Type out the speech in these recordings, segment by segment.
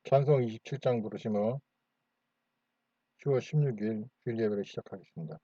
찬송 27장 부르시며 10월 16일 주일 예배를 시작하겠습니다.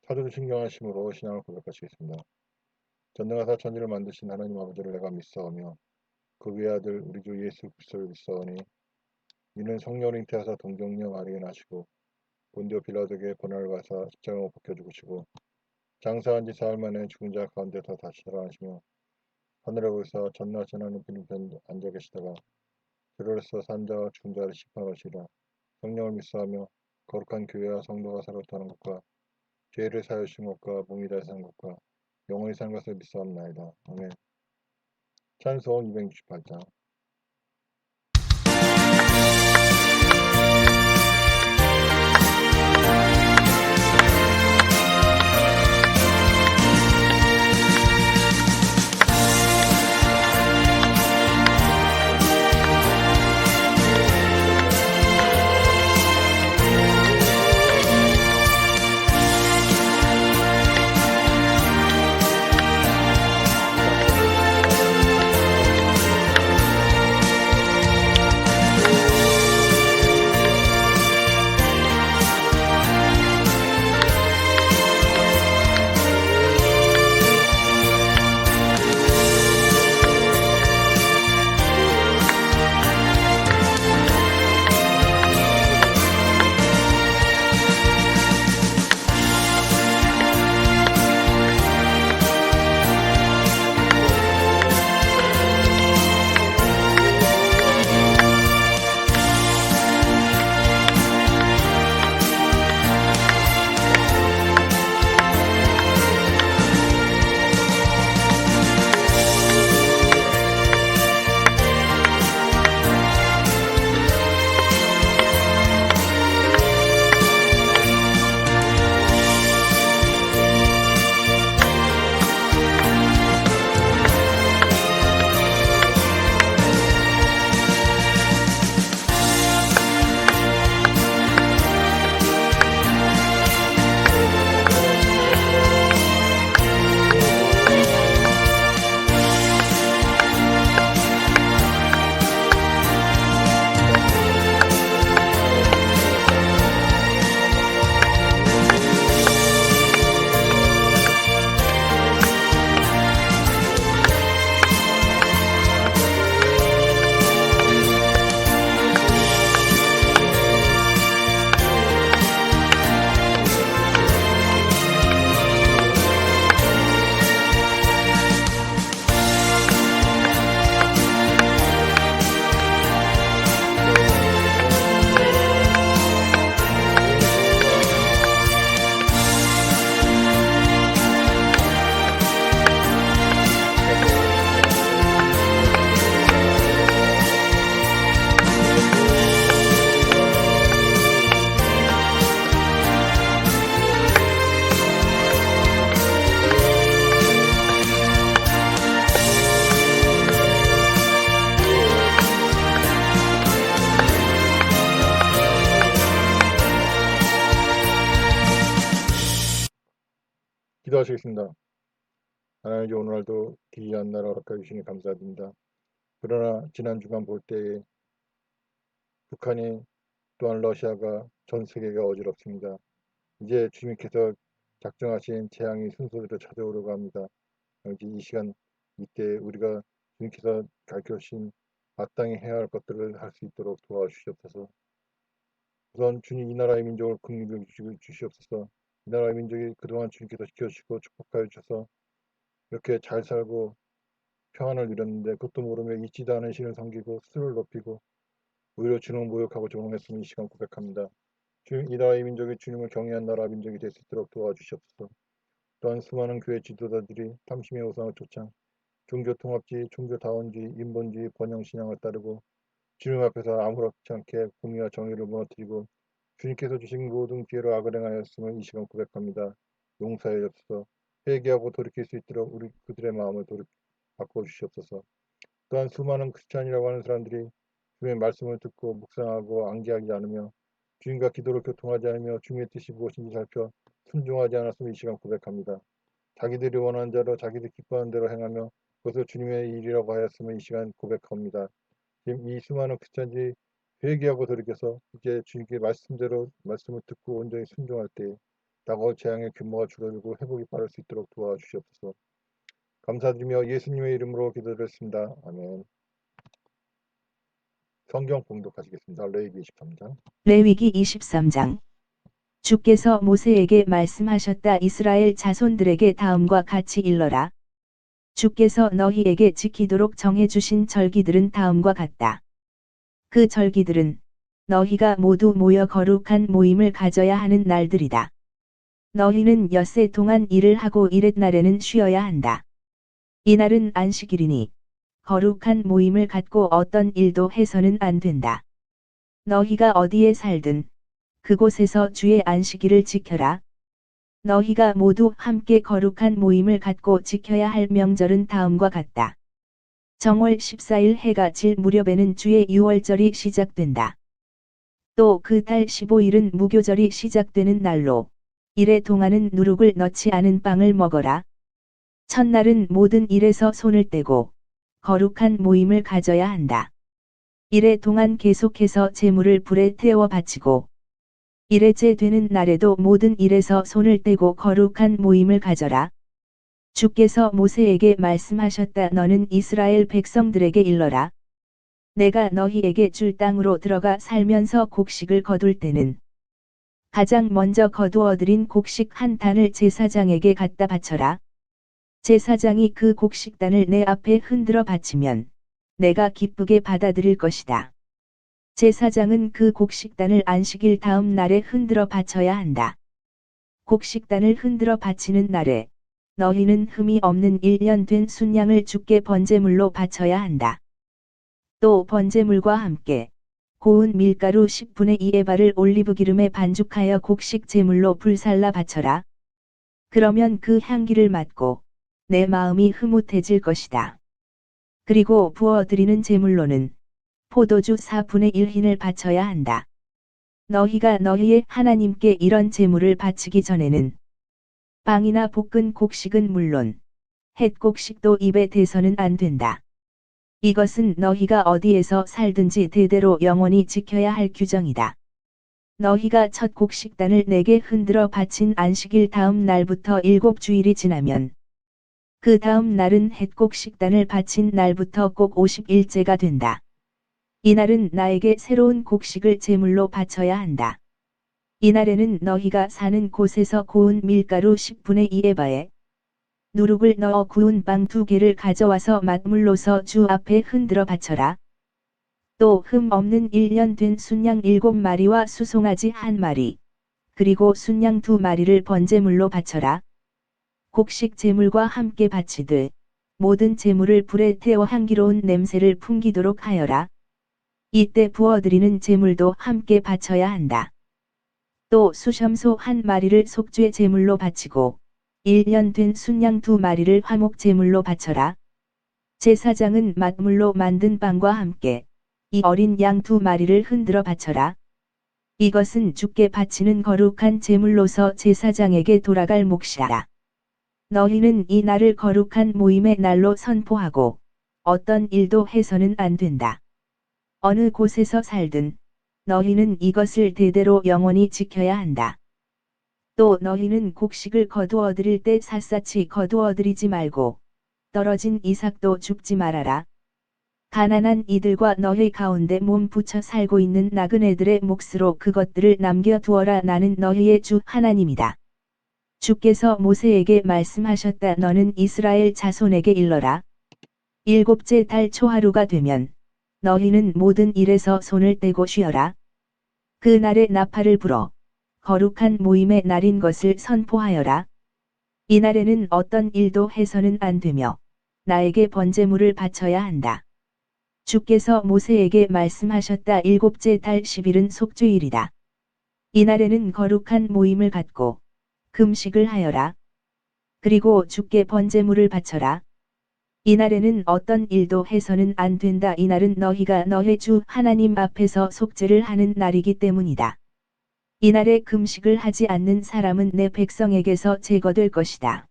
사도를 신경하심으로 신앙을 고백하시겠습니다. 전능하사 천지를 만드신 하나님 아버지를 내가 믿사오며 그 외아들 우리 주 예수 그리스도를 믿사오니 이는 성령을 잉태하사 동정녀 마리에 나시고 본디오 빌라도에게 고난을 받아 십자가에 못 박혀 죽으시고 장사한 지 사흘 만에 죽은 자 가운데서 다시 살아나시며 하늘에 오르사 전능하신 하나님 편 앉아 계시다가 들어서 산 자와 죽은 자를 심판하시리라. 성령을 믿사하며 거룩한 교회와 성도가 살았다는 것과 죄를 사하신 것과 몸이 다시 산 것과 영원히 산 것을 믿사옵나이다. 아멘. 찬송 268장. 기도하시겠습니다. 하나님 오늘날도 기이한 나라 허락해 주시니 감사드립니다. 그러나 지난 주간 볼 때에 북한이 또한 러시아가 전 세계가 어지럽습니다. 이제 주님께서 작정하신 재앙이 순서대로 찾아오려고 합니다. 이제 이 시간 이때 우리가 주님께서 가르쳐주신 마땅히 해야 할 것들을 할 수 있도록 도와주시옵소서. 우선 주님 이 나라의 민족을 긍휼히 주시옵소서. 이 나라의 민족이 그동안 주님께서 지켜주시고 축복하여 주셔서 이렇게 잘 살고 평안을 누렸는데 그것도 모르며 잊지도 않은 신을 섬기고 스스로를 높이고 오히려 주님을 모욕하고 조롱했음을 이 시간 고백합니다. 이 나라의 민족이 주님을 경외한 나라 민족이 될 수 있도록 도와주시옵소서. 또한 수많은 교회 지도자들이 탐심의 우상을 쫓아 종교통합주의, 종교다원주의, 인본주의, 번영신앙을 따르고 주님 앞에서 아무렇지 않게 공의와 정의를 무너뜨리고 주님께서 주신 모든 기회로 악을 행하였음을 이 시간 고백합니다. 용서해 주옵소서. 회개하고 돌이킬 수 있도록 우리 그들의 마음을 바꿔주시옵소서. 또한 수많은 크리스찬이라고 하는 사람들이 주님의 말씀을 듣고 묵상하고 암기하지 않으며 주님과 기도로 교통하지 않으며 주님의 뜻이 무엇인지 살펴 순종하지 않았음을 이 시간 고백합니다. 자기들이 원하는 대로 자기들이 기뻐하는 대로 행하며 그것을 주님의 일이라고 하였음을 이 시간 고백합니다. 지금 이 수많은 크리스찬들이 회개하고 돌이켜서 이제 주님께 말씀대로 말씀을 듣고 온전히 순종할 때 다가올 재앙의 규모가 줄어들고 회복이 빠를 수 있도록 도와주시옵소서. 감사드리며 예수님의 이름으로 기도드렸습니다. 아멘. 성경 봉독하시겠습니다. 레위기 23장. 레위기 23장. 주께서 모세에게 말씀하셨다. 이스라엘 자손들에게 다음과 같이 일러라. 주께서 너희에게 지키도록 정해주신 절기들은 다음과 같다. 그 절기들은 너희가 모두 모여 거룩한 모임을 가져야 하는 날들이다. 너희는 엿새 동안 일을 하고 이렛날에는 쉬어야 한다. 이날은 안식일이니 거룩한 모임을 갖고 어떤 일도 해서는 안 된다. 너희가 어디에 살든 그곳에서 주의 안식일을 지켜라. 너희가 모두 함께 거룩한 모임을 갖고 지켜야 할 명절은 다음과 같다. 정월 14일 해가 질 무렵에는 주의 유월절이 시작된다. 또 그 달 15일은 무교절이 시작되는 날로 이래 동안은 누룩을 넣지 않은 빵을 먹어라. 첫날은 모든 일에서 손을 떼고 거룩한 모임을 가져야 한다. 이래 동안 계속해서 제물을 불에 태워 바치고 일회째 되는 날에도 모든 일에서 손을 떼고 거룩한 모임을 가져라. 주께서 모세에게 말씀하셨다. 너는 이스라엘 백성들에게 일러라. 내가 너희에게 줄 땅으로 들어가 살면서 곡식을 거둘 때는 가장 먼저 거두어들인 곡식 한 단을 제사장에게 갖다 바쳐라. 제사장이 그 곡식단을 내 앞에 흔들어 바치면 내가 기쁘게 받아들일 것이다. 제사장은 그 곡식단을 안식일 다음 날에 흔들어 바쳐야 한다. 곡식단을 흔들어 바치는 날에 너희는 흠이 없는 1년 된 순양을 주께 번제물로 바쳐야 한다. 또 번제물과 함께 고운 밀가루 10분의 2에바를 올리브 기름에 반죽하여 곡식 제물로 불살라 바쳐라. 그러면 그 향기를 맡고 내 마음이 흐뭇해질 것이다. 그리고 부어드리는 제물로는 포도주 4분의 1흰을 바쳐야 한다. 너희가 너희의 하나님께 이런 제물을 바치기 전에는 빵이나 볶은 곡식은 물론 햇곡식도 입에 대서는 안 된다. 이것은 너희가 어디에서 살든지 대대로 영원히 지켜야 할 규정이다. 너희가 첫 곡식단을 내게 흔들어 바친 안식일 다음 날부터 7주일이 지나면 그 다음 날은 햇곡식단을 바친 날부터 꼭 50일째가 된다. 이날은 나에게 새로운 곡식을 제물로 바쳐야 한다. 이날에는 너희가 사는 곳에서 고운 밀가루 10분의 2에바에 누룩을 넣어 구운 빵 2개를 가져와서 맛물로서 주 앞에 흔들어 바쳐라. 또 흠 없는 1년 된 순양 7마리와 수송아지 1마리, 그리고 순양 2마리를 번제물로 바쳐라. 곡식 제물과 함께 바치되 모든 제물을 불에 태워 향기로운 냄새를 풍기도록 하여라. 이때 부어드리는 제물도 함께 바쳐야 한다. 또 수염소 1마리를 속죄 제물로 바치고 1년 된 순양 2마리를 화목 제물로 바쳐라. 제사장은 맛물로 만든 빵과 함께 이 어린 양 2마리를 흔들어 바쳐라. 이것은 주께 바치는 거룩한 제물로서 제사장에게 돌아갈 몫이라. 너희는 이 날을 거룩한 모임의 날로 선포하고 어떤 일도 해서는 안 된다. 어느 곳에서 살든 너희는 이것을 대대로 영원히 지켜야 한다. 또 너희는 곡식을 거두어 들일 때 샅샅이 거두어 들이지 말고 떨어진 이삭도 줍지 말아라. 가난한 이들과 너희 가운데 몸 붙여 살고 있는 나그네들의 몫으로 그것들을 남겨두어라. 나는 너희의 주 하나님이다. 주께서 모세에게 말씀하셨다. 너는 이스라엘 자손에게 일러라. 일곱째 달 초하루가 되면 너희는 모든 일에서 손을 떼고 쉬어라. 그 날에 나팔을 불어 거룩한 모임의 날인 것을 선포하여라. 이날에는 어떤 일도 해서는 안 되며 나에게 번제물을 바쳐야 한다. 주께서 모세에게 말씀하셨다. 일곱째 달 10일은 속죄일이다. 이날에는 거룩한 모임을 갖고 금식을 하여라. 그리고 주께 번제물을 바쳐라. 이날에는 어떤 일도 해서는 안 된다. 이날은 너희가 너희 주 하나님 앞에서 속죄를 하는 날이기 때문이다. 이날에 금식을 하지 않는 사람은 내 백성에게서 제거될 것이다.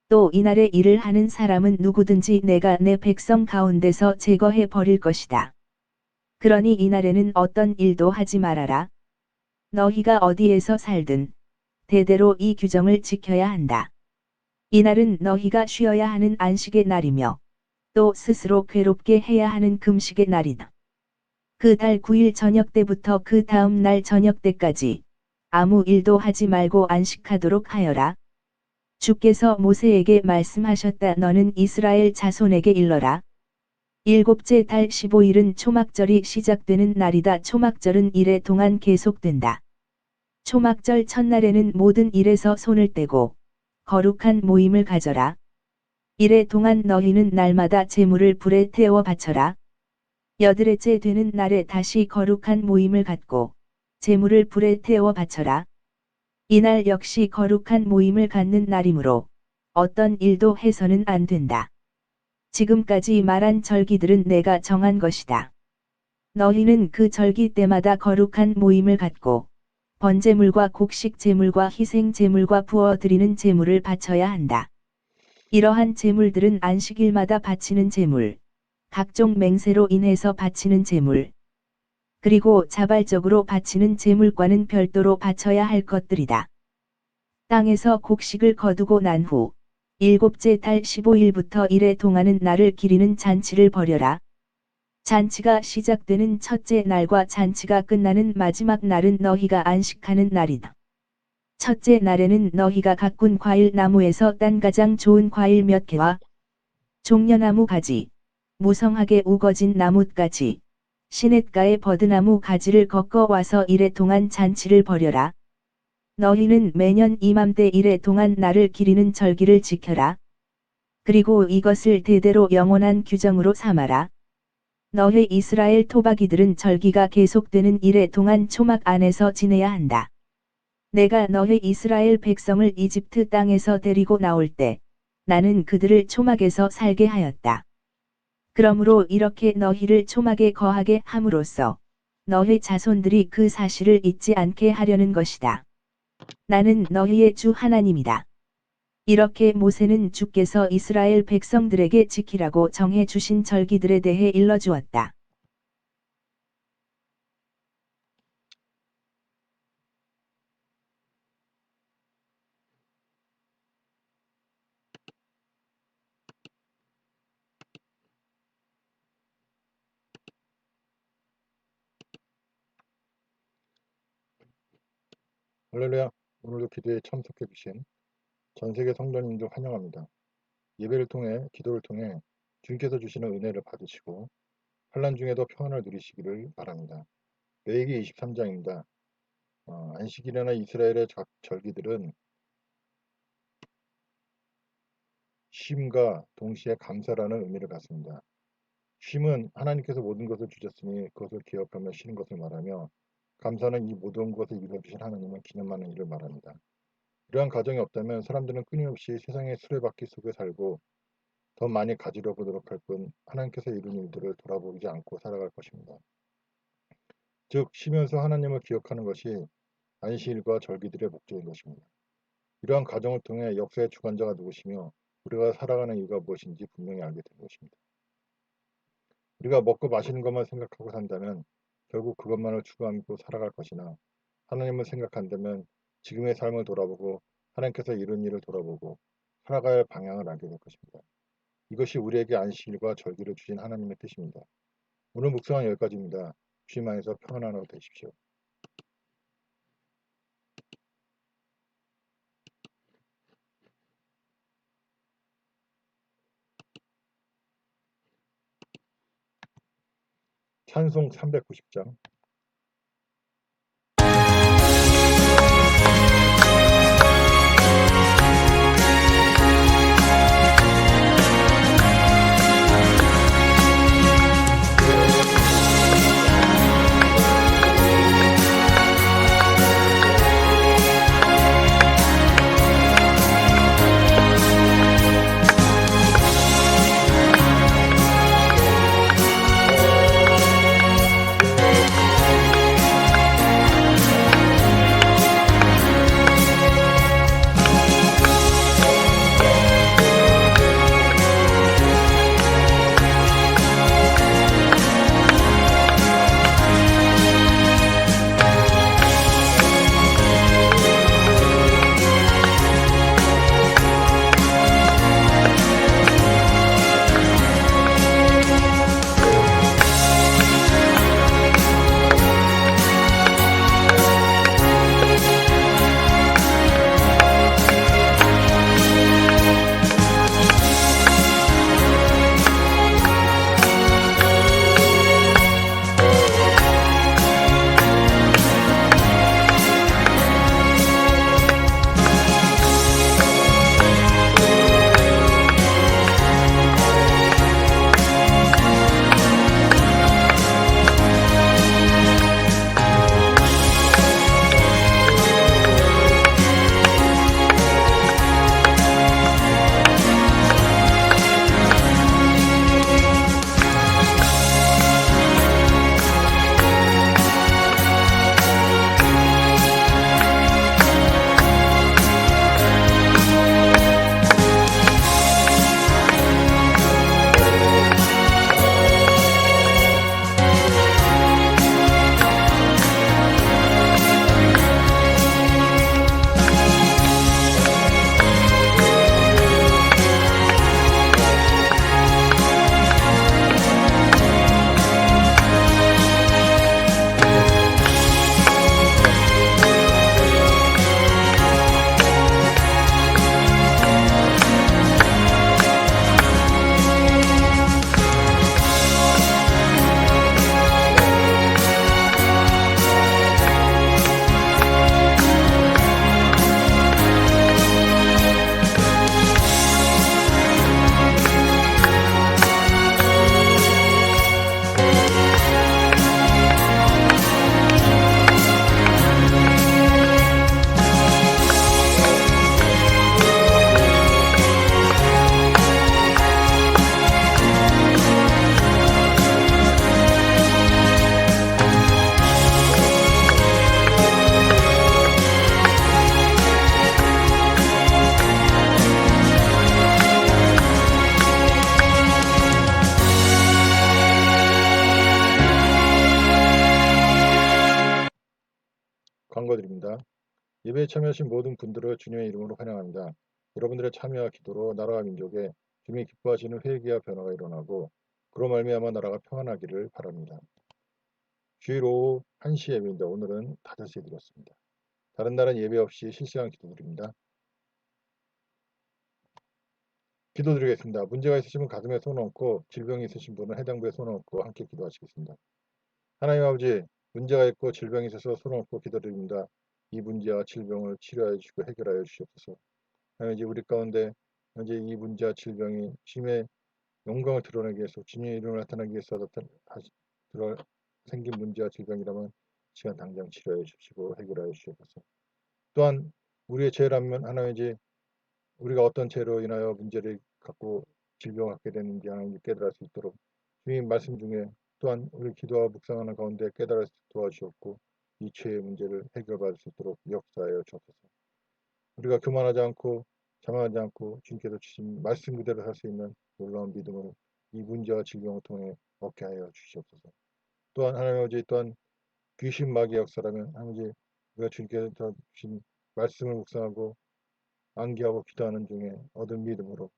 또 이날에 일을 하는 사람은 누구든지 내가 내 백성 가운데서 제거해 버릴 것이다. 그러니 이날에는 어떤 일도 하지 말아라. 너희가 어디에서 살든 대대로 이 규정을 지켜야 한다. 이날은 너희가 쉬어야 하는 안식의 날이며 또 스스로 괴롭게 해야 하는 금식의 날이다. 그 달 9일 저녁 때부터 그 다음 날 저녁 때까지 아무 일도 하지 말고 안식하도록 하여라. 주께서 모세에게 말씀하셨다. 너는 이스라엘 자손에게 일러라. 일곱째 달 15일은 초막절이 시작되는 날이다. 초막절은 이래 동안 계속된다. 초막절 첫날에는 모든 일에서 손을 떼고 거룩한 모임을 가져라. 이래 동안 너희는 날마다 제물을 불에 태워 바쳐라. 여드레째 되는 날에 다시 거룩한 모임을 갖고 제물을 불에 태워 바쳐라. 이날 역시 거룩한 모임을 갖는 날이므로 어떤 일도 해서는 안 된다. 지금까지 말한 절기들은 내가 정한 것이다. 너희는 그 절기 때마다 거룩한 모임을 갖고 번제물과 곡식 제물과 희생 제물과 부어 드리는 제물을 바쳐야 한다. 이러한 제물들은 안식일마다 바치는 제물, 각종 맹세로 인해서 바치는 제물, 그리고 자발적으로 바치는 제물과는 별도로 바쳐야 할 것들이다. 땅에서 곡식을 거두고 난 후 일곱째 달 15일부터 이래 동안은 나를 기리는 잔치를 벌여라. 잔치가 시작되는 첫째 날과 잔치가 끝나는 마지막 날은 너희가 안식하는 날이다. 첫째 날에는 너희가 가꾼 과일 나무에서 딴 가장 좋은 과일 몇 개와 종려나무 가지, 무성하게 우거진 나뭇가지, 시냇가의 버드나무 가지를 꺾어 와서 이래 동안 잔치를 벌여라. 너희는 매년 이맘때 이래 동안 나를 기리는 절기를 지켜라. 그리고 이것을 대대로 영원한 규정으로 삼아라. 너희 이스라엘 토박이들은 절기가 계속되는 이래 동안 초막 안에서 지내야 한다. 내가 너희 이스라엘 백성을 이집트 땅에서 데리고 나올 때 나는 그들을 초막에서 살게 하였다. 그러므로 이렇게 너희를 초막에 거하게 함으로써 너희 자손들이 그 사실을 잊지 않게 하려는 것이다. 나는 너희의 주 하나님이다. 이렇게 모세는 주께서 이스라엘 백성들에게 지키라고 정해 주신 절기들에 대해 일러주었다. 할렐루야. 오늘도 기도에 참석해 주신 전 세계 성도님들 환영합니다. 예배를 통해 기도를 통해 주님께서 주시는 은혜를 받으시고 환난 중에도 평안을 누리시기를 바랍니다. 레위기 23장입니다. 안식일이나 이스라엘의 절기들은 쉼과 동시에 감사라는 의미를 갖습니다. 쉼은 하나님께서 모든 것을 주셨으니 그것을 기억하며 쉬는 것을 말하며, 감사는 이 모든 것을 이루어주신 하나님을 기념하는 일을 말합니다. 이러한 가정이 없다면 사람들은 끊임없이 세상의 수레바퀴 속에 살고 더 많이 가지려고 노력할 뿐 하나님께서 이룬 일들을 돌아보지 않고 살아갈 것입니다. 즉 쉬면서 하나님을 기억하는 것이 안식일과 절기들의 목적인 것입니다. 이러한 과정을 통해 역사의 주관자가 누구시며 우리가 살아가는 이유가 무엇인지 분명히 알게 된 것입니다. 우리가 먹고 마시는 것만 생각하고 산다면 결국 그것만을 추구하고 살아갈 것이나 하나님을 생각한다면 지금의 삶을 돌아보고 하나님께서 이룬 일을 돌아보고 살아가야 할 방향을 알게 될 것입니다. 이것이 우리에게 안식일과 절기를 주신 하나님의 뜻입니다. 오늘 묵상은 여기까지입니다. 주님 안에서 평안한 하루 되십시오. 찬송 390장 광고드립니다. 예배에 참여하신 모든 분들을 주님의 이름으로 환영합니다. 여러분들의 참여와 기도로 나라와 민족에 주님이 기뻐하시는 회개와 변화가 일어나고 그로 말미암아 나라가 평안하기를 바랍니다. 주일 오후 1시 예배인데 오늘은 5시에 드렸습니다. 다른 날은 예배 없이 실시간 기도드립니다. 기도드리겠습니다. 문제가 있으신 분 가슴에 손 얹고 질병이 있으신 분은 해당부에 손 얹고 함께 기도하시겠습니다. 하나님 아버지, 문제가 있고 질병이 있어서 손 얹고 기도드립니다. 이 문제와 질병을 치료하여 주시고 해결하여 주시옵소서. 이제 우리 가운데 현재 이 문제와 질병이 주님의 영광을 드러내기 위해서 주님의 이름을 나타내기 위해서 생긴 문제와 질병이라면 시간 당장 치료해 주시고 해결하여 주시옵소서. 또한 우리의 죄라면 하나님이지 우리가 어떤 죄로 인하여 문제를 갖고 질병을 갖게 되는지 하나님 깨달을 수 있도록 주님 말씀 중에 또한 우리 기도와 묵상하는 가운데 깨달을 수 도와주셨고 이 죄의 문제를 해결받을 수 있도록 역사하여 주옵소서. 우리가 교만하지 않고 자만하지 않고 주님께서 주신 말씀 그대로 살 수 있는 놀라운 믿음을 이 문제와 질병을 통해 얻게 하여 주시옵소서. 또한 하나님 아버지 또한 귀신 마귀의 역사라면 아버지 우리가 주님께서 주신 말씀을 묵상하고 암기하고 기도하는 중에 얻은 믿음으로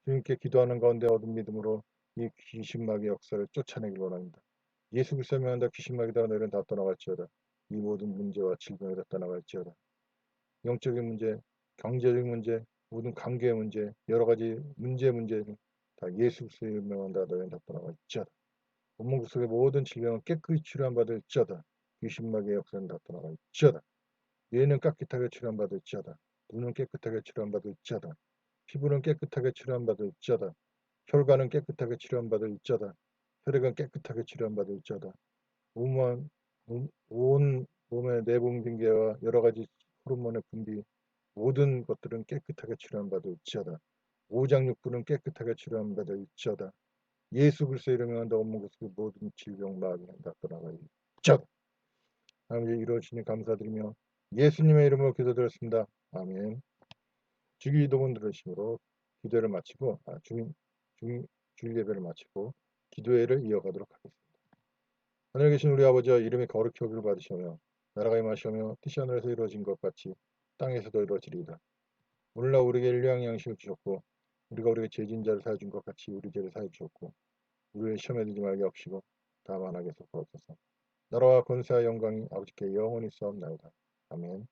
주님께 기도하는 가운데 얻은 믿음으로 이 귀신 마귀의 역사를 쫓아내길 원합니다. 예수 그리스도를 명한다 귀신 마귀다 너희는 다 떠나갈지어다. 이 모든 문제와 질병이 다 떠나갈지어다. 영적인 문제, 경제적인 문제, 모든 관계의 문제, 여러 가지 문제는 다 예수 그리스도를 명한다 너희는 다 떠나갈지어다. 온몸 속의 모든 질병은 깨끗이 치료함받을지어다. 귀신 마귀의 역사는 다 떠나갈지어다. 뇌는 깨끗하게 치료함받을지어다. 눈은 깨끗하게 치료함받을지어다. 피부는 깨끗하게 치료함받을지어다. 혈관은 깨끗하게 치료함받을지어다. 혈액은 깨끗하게 치료함받을지어다. 온 몸의 내분비계와 여러 가지 호르몬의 분비 모든 것들은 깨끗하게 치료함받을지어다. 오장육부는 깨끗하게 치료함받을지어다. 예수 그리스도 이름에 한다 온몸 그 모든 질병 마귀는 다 떠나갈지어다. 하나님 이루어지니 감사드리며 예수님의 이름으로 기도드렸습니다. 아멘. 주기도문 들으심으로 기도를 마치고 주일 예배를 마치고 기도회를 이어가도록 하겠습니다. 하늘에 계신 우리 아버지와 이름이 거룩히 여김을 받으시며 나라가 임하시며 뜻이 하늘에서 이루어진 것 같이 땅에서도 이루어지리이다. 오늘날 우리에게 일용할 양식을 주셨고 우리가 우리에게 죄진 자를 사해 준 것 같이 우리 죄를 사해 주셨고 우리를 시험에 들지 말게 하시고 다만 악에서 구하옵소서. 나라와 권세와 영광이 아버지께 영원히 있사옵나이다. 아멘.